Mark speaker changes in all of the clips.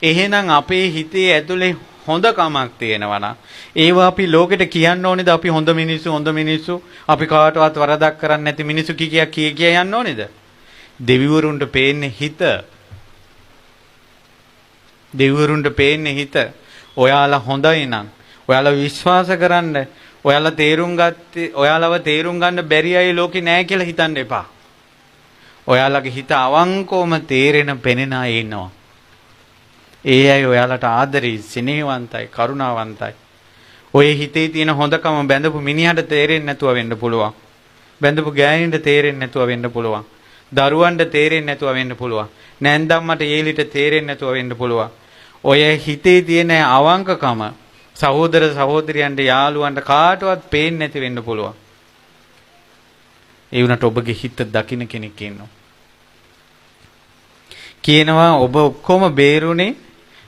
Speaker 1: එහෙනම් අපේ හිතේ ඇතුලේ හොඳ කමක් තියෙනවා නම් ඒවා අපි ලෝකෙට කියන්න ඕනේද? අපි හොඳ මිනිස්සු අපි කාටවත් වරදක් කරන්නේ නැති මිනිස්සු කිය යන්න ඕනේද? දෙවිවරුන්ට පේන්නේ හිත. දෙවිවරුන්ට පේන්නේ හිත. ඔයාලා හොඳයි නම් ඔයාලා විශ්වාස කරන්න, ඔයාලව තේරුම් ගන්න බැරි අය ලෝකේ නැහැ කියලා හිතන්න එපා. ඔයාලගේ හිත අවංකවම තේරෙන පෙනෙන අය ඉන්නවා. ඒ අය ඔයාලට ආදරේ, ස්නේහවන්තයි, කරුණාවන්තයි. ඔය හිතේ තියෙන හොඳකම බැඳපු මිනිහට තේරෙන්නේ නැතුව වෙන්න පුළුවන්. බැඳපු ගෑණිට තේරෙන්නේ නැතුව වෙන්න පුළුවන්. දරුවන්ට තේරෙන්නේ නැතුව වෙන්න පුළුවන්. නැන්දම්මට ඒලිට තේරෙන්නේ නැතුව වෙන්න පුළුවන්. ඔය හිතේ තියෙන අවංකකම සහෝදර සහෝදරියන්ට යාළුවන්ට කාටවත් පේන්නේ නැති වෙන්න පුළුවන්. ඒ වුණාට ඔබගේ හිත දකින්න කෙනෙක් ඉන්නවා. කියනවා ඔබ ඔක්කොම බේරුනේ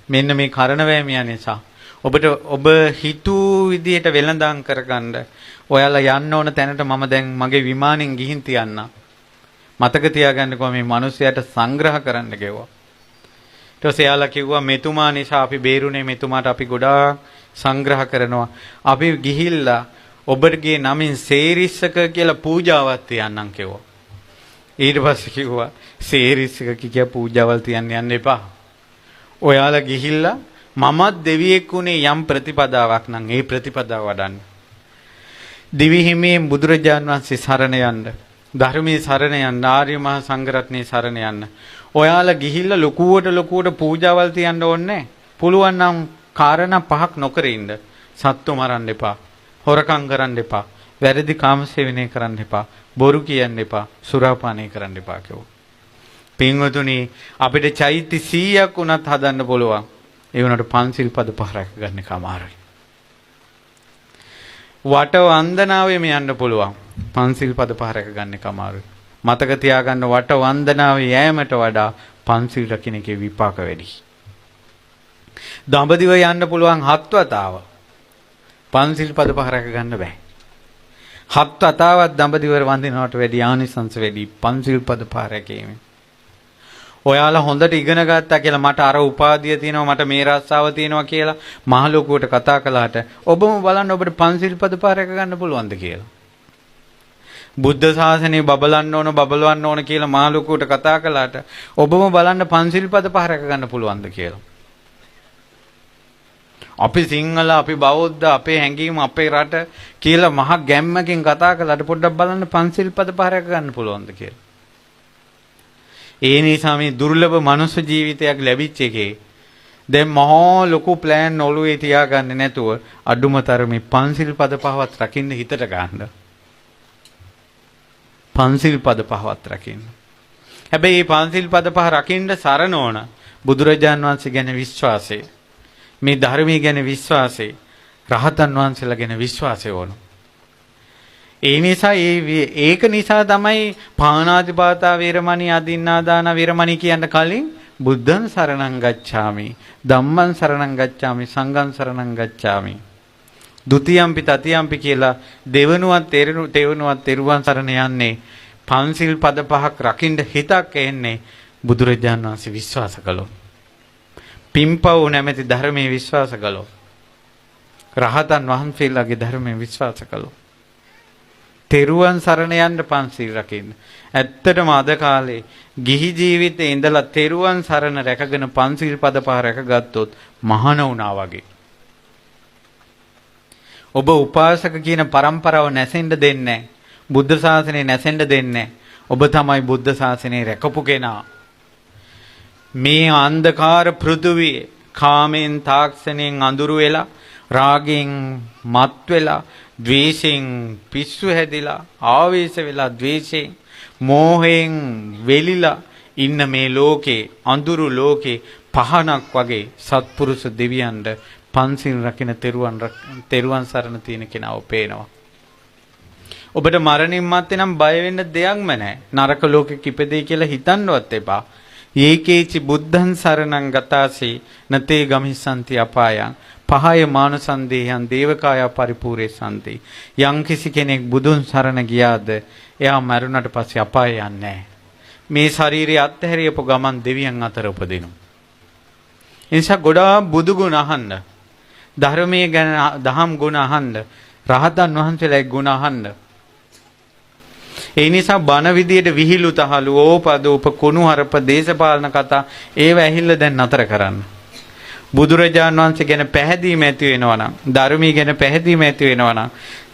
Speaker 1: මෙන්න මේ කරණවැමියා නිසා. ඔබ හිතූ විදියට වෙළඳාම් කරගන්න ඔයාලා යන්න ඕන තැනට මම දැන් මගේ විමානෙන් ගිහින් තියන්න. මතක තියාගන්නකෝ මේ මිනිස්සයාට සංග්‍රහ කරන්න ගෙවුවා. ඊට පස්සේ එයාලා කිව්වා මෙතුමා නිසා අපි බේරුනේ, මෙතුමාට අපි ගොඩාක් සංග්‍රහ කරනවා. අපි ගිහිල්ලා ඔබගේ නමින් සේරිස්සක කියලා පූජාවක් තියන්නම් කිව්වා. ඊට පස්සේ කිව්වා සේරිස්සක කිය පූජාවල් තියන්න යන්න එපා. ඔයාලා ගිහිල්ලා මමත් දෙවියෙක් උනේ යම් ප්‍රතිපදාවක් නම් ඒ ප්‍රතිපදාව වඩන්න. දිවි හිමියෙන් බුදුරජාන් වහන්සේ සරණ යන්න, ධර්මයේ සරණ යන්න, ආර්ය මහා සංඝරත්නයේ සරණ යන්න. ඔයාලා ගිහිල්ලා ලොකුවට පූජාවල් තියන්න ඕනේ. පුළුවන් නම් කාරණා 5ක් නොකර ඉන්න. සත්තු මරන්න එපා. හොරකම් කරන්න එපා. වැරදි කාමසේවනය කරන්න එපා. බොරු කියන්න එපා. සුරාපානය කරන්න එපා කිව්වා. පින්වතුනි අපිට චෛත්‍ය 100ක් උනත් හදන්න පුළුවන්. ඒ වුණාට පන්සිල් පද 5 රැක ගන්න එක අමාරුයි. වට වන්දනාවෙම යන්න පුළුවන්. පන්සිල් පද 5 රැක ගන්න එක අමාරුයි. මතක තියාගන්න වට වන්දනාවේ යෑමට වඩා පන්සිල් රකින්න එකේ විපාක වැඩි. දඹදිව යන්න පුළුවන් 7 වතාව. පන්සිල් පද 5 රැක ගන්න බෑ. 7 වතාවක් දඹදිව වන්දිනවට වැඩි ආනිසංස වැඩි පන්සිල් පද 5 රැකීමෙන්. ඔයාලා හොඳට ඉගෙන ගත්තා කියලා මට අර උපාධිය තියෙනවා, මට මේ රස්සාව තියෙනවා කියලා මහ ලොකුවට කතා කළාට ඔබම බලන්න ඔබට පන්සිල් පද 5 රැක ගන්න පුළුවන්ද කියලා. බුද්ධ ශාසනය බබලවන්න ඕන කියලා මහ ලොකුවට කතා කළාට ඔබම බලන්න පන්සිල් පද 5 රැක ගන්න පුළුවන්ද කියලා. අපි සිංහල, අපි බෞද්ධ, අපේ හැඟීම්, අපේ රට කියලා මහ ගැම්මකින් කතා කළාට පොඩ්ඩක් බලන්න පන්සිල් පද 5 රැක ගන්න පුළුවන්ද කියලා. ඒ නිසා මේ දුර්ලභ මනුෂ්‍ය ජීවිතයක් ලැබිච්ච එකේ දැන් මහා ලොකු ප්ලෑන් ඔළුවේ තියාගන්නේ නැතුව අඩුමතරමේ පන්සිල් පද 5වත් රකින්න හිතට ගන්න. පන්සිල් පද 5වත් රකින්න. හැබැයි මේ පන්සිල් පද 5 රකින්න සරණ ඕන බුදුරජාන් වහන්සේ ගැන විශ්වාසය, මේ ධර්මයේ ගැන විශ්වාසය, රහතන් වහන්සේලා ගැන විශ්වාසය ඕන. ඒ නිසා ඒක නිසා තමයි පාණාතිපාතා වේරමණී, අදින්නාදාන වේරමණී කියන්න කලින් බුද්ධං සරණං ගච්ඡාමි, ධම්මං සරණං ගච්ඡාමි, සංඝං සරණං ගච්ඡාමි, ဒ ුතියම්පි තතියම්පි කියලා දෙවනුවත් තෙරුවන් සරණ යන්නේ. පන්සිල් පද 5ක් රකින්න හිතක් එන්නේ බුදුරජාණන් වහන්සේ විශ්වාස කළොත්. පිම්පව් නැමැති ධර්මයේ විශ්වාස කළොත්. රහතන් වහන්සේලාගේ ධර්මයේ විශ්වාස කළොත්. තෙරුවන් සරණ යන්න පන්සිල් රකින්න. ඇත්තටම අද කාලේ ගිහි ජීවිතේ ඉඳලා තෙරුවන් සරණ රැකගෙන පන්සිල් පද 5 රැකගත්තොත් මහාන වුණා වගේ. ඔබ උපාසක කියන પરම්පරාව නැසෙන්න දෙන්නේ නැහැ. බුද්ධ ශාසනය නැසෙන්න දෙන්නේ නැහැ. ඔබ තමයි බුද්ධ ශාසනය රැකපු කෙනා. මේ අන්ධකාර පෘථුවියේ කාමෙන්, තාක්ෂණයෙන් අඳුරු වෙලා, රාගෙන් මත් වෙලා, ද්වේෂයෙන් පිස්සු හැදිලා, ආවේශ වෙලා, ද්වේෂයෙන්, මෝහයෙන් වෙලිලා ඉන්න මේ ලෝකේ, අඳුරු ලෝකේ පහනක් වගේ සත්පුරුෂ දෙවියන්ට පන්සිල් රකින්න තෙරුවන් සරණ තියෙන කෙනාව පේනවා. ඔබට මරණින් මත්තේ නම් බය වෙන්න දෙයක්ම නැහැ. නරක ලෝකෙක ඉපදෙයි කියලා හිතන්නවත් එපා. ඒකේචි බුද්ධං සරණං ගතාසී නතේ ගමිස්සන්ති අපායං පහය මානසන්දේයන් දේවකාය පරිපූර්ේ සම්ති. යම් කිසි කෙනෙක් බුදුන් සරණ ගියාද එයා මරුණට පස්සේ අපාය යන්නේ නැහැ. මේ ශරීරය අත්හැරියපු ගමන් දෙවියන් අතර උපදිනවා. ඒ නිසා ගොඩාක් බුදු ගුණ අහන්න. ධර්මයේ ගැන දහම් ගුණ අහන්න. රහතන් වහන්සේලාගේ ගුණ අහන්න. ඒ නිසා බණ විදියට විහිළු තහළු ඕපදෝප කුණුහරුප දේශපාලන කතා ඒව ඇහිල්ල දැන් නතර කරන්න. බුදුරජාණන් වහන්සේ ගැන පැහැදීම ඇති වෙනවා නම්, ධර්මී ගැන පැහැදීම ඇති වෙනවා නම්,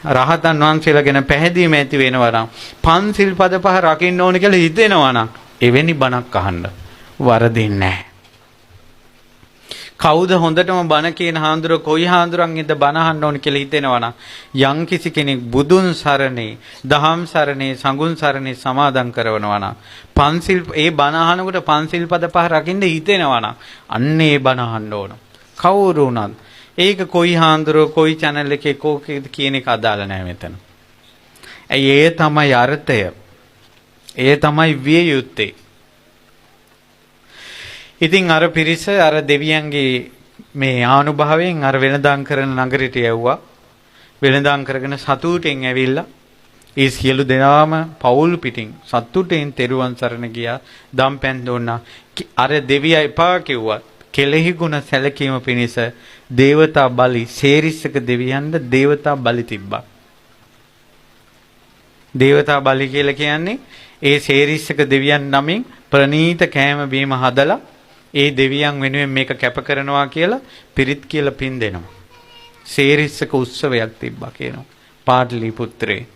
Speaker 1: රහතන් වහන්සේලා ගැන පැහැදීම ඇති වෙනවා නම්, පන්සිල් පද පහ රකින්න ඕන කියලා හිතෙනවා නම් එවැනි බණක් අහන්න වරදින්නේ නැහැ. කවුද හොඳටම බණ කියන හාමුදුරුවෝ කොයි හාමුදුරන්ගෙන්ද බණ අහන්න ඕන කියලා හිතෙනවා නම් යම් කිසි කෙනෙක් බුදුන් සරණේ, දහම් සරණේ, සංඝුන් සරණේ සමාදන් කරනවා නම් පන්සිල් ඒ බණ අහනකොට පන්සිල් පද පහ රකින්න හිතෙනවා නම් අන්න ඒ බණ අහන්න ඕන. කවුරු වුණත් ඒක කොයි හාමුදුරුවෝ කොයි channel එකේ කෝකේද කියන එක අදාළ නැහැ මෙතන. ඒ තමයි අර්ථය. ඒ තමයි විය යුත්තේ. ඉතින් අර පිරිස අර දෙවියන්ගේ මේ ආනුභාවයෙන් අර වෙනදාම් කරන නගරයට යවුවා. වෙනදාම් කරගෙන සතුටෙන් ඇවිල්ලා ඒ සියලු දෙනාම පවුල් පිටින් සතුටෙන් තෙරුවන් සරණ ගියා. දම්පැන් දුන්නා. අර දෙවියා එපා කිව්වා. කෙලෙහි ගුණ සැලකීම පිණිස දේවතා බලි සේරිස්සක දෙවියන්ට දේවතා බලි තිබ්බා. දේවතා බලි කියලා කියන්නේ ඒ සේරිස්සක දෙවියන් නමින් ප්‍රනීත කෑම බීම හදලා ඒ දෙවියන් වෙනුවෙන් මේක කැප කරනවා කියලා පිරිත් කියලා පින් දෙනවා. සේරිස්සක උත්සවයක් තිබ්බා කියනවා. පාටලිපුත්‍රේ.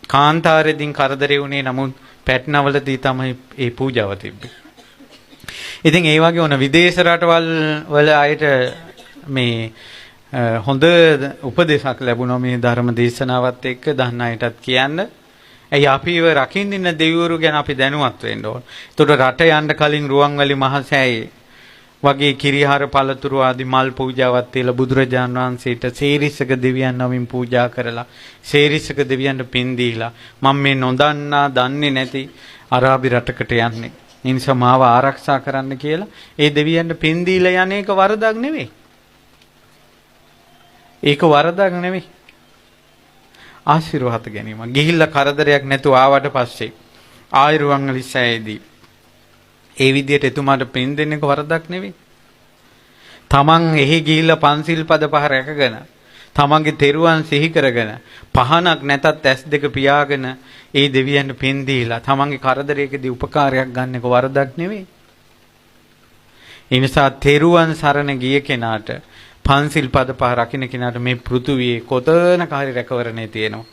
Speaker 1: කාන්තාරෙදින් කරදරේ වුණේ නමුත් පැට්නවලදී තමයි ඒ පූජාව තිබ්බේ. ඉතින් ඒ වගේ ඕන විදේශ රටවල් වල අයට මේ හොඳ උපදේශක් ලැබුණා මේ ධර්ම දේශනාවත් එක්ක දන්න අයටත් කියන්න. ඇයි අපිව රකින්න ඉන්න දෙවිවරු ගැන අපි දැනුවත් වෙන්න ඕන. ඒතකොට රට යන්න කලින් රුවන්වැලි මහසෑයේ වගේ කිරිහාර පළතුරු ආදී මල් පූජාවක් තියලා බුදුරජාන් වහන්සේට සේරිස්සක දෙවියන් නමින් පූජා කරලා සේරිස්සක දෙවියන්ට පින් දීලා මම මේ නොදන්නා දන්නේ නැති අරාබි රටකට යන්නේ. ඒ නිසා මාව ආරක්ෂා කරන්න කියලා ඒ දෙවියන්ට පින් දීලා යන්නේ ඒක වරදක් නෙවෙයි. ඒක වරදක් නෙවෙයි. ආශිර්වාද ගැනීම. ගිහිල්ලා කරදරයක් නැතුව ආවට පස්සේ ආයුරුවන්වලි සෑයේදී ඒ විදිහට එතුමාට පින් දෙන්නක වරදක් නෙවෙයි. තමන් එහි ගිහිල්ලා පන්සිල් පද පහ රැකගෙන තමන්ගේ තෙරුවන් සිහි කරගෙන පහනක් නැතත් ඇස් දෙක පියාගෙන ඒ දෙවියන්ට පින් දීලා තමන්ගේ කරදරයකදී උපකාරයක් ගන්නක වරදක් නෙවෙයි. ඒ නිසා තෙරුවන් සරණ ගිය කෙනාට පන්සිල් පද පහ රකින්න කෙනාට මේ පෘථුවියේ කොතනක හරි රැකවරණේ තියෙනවා.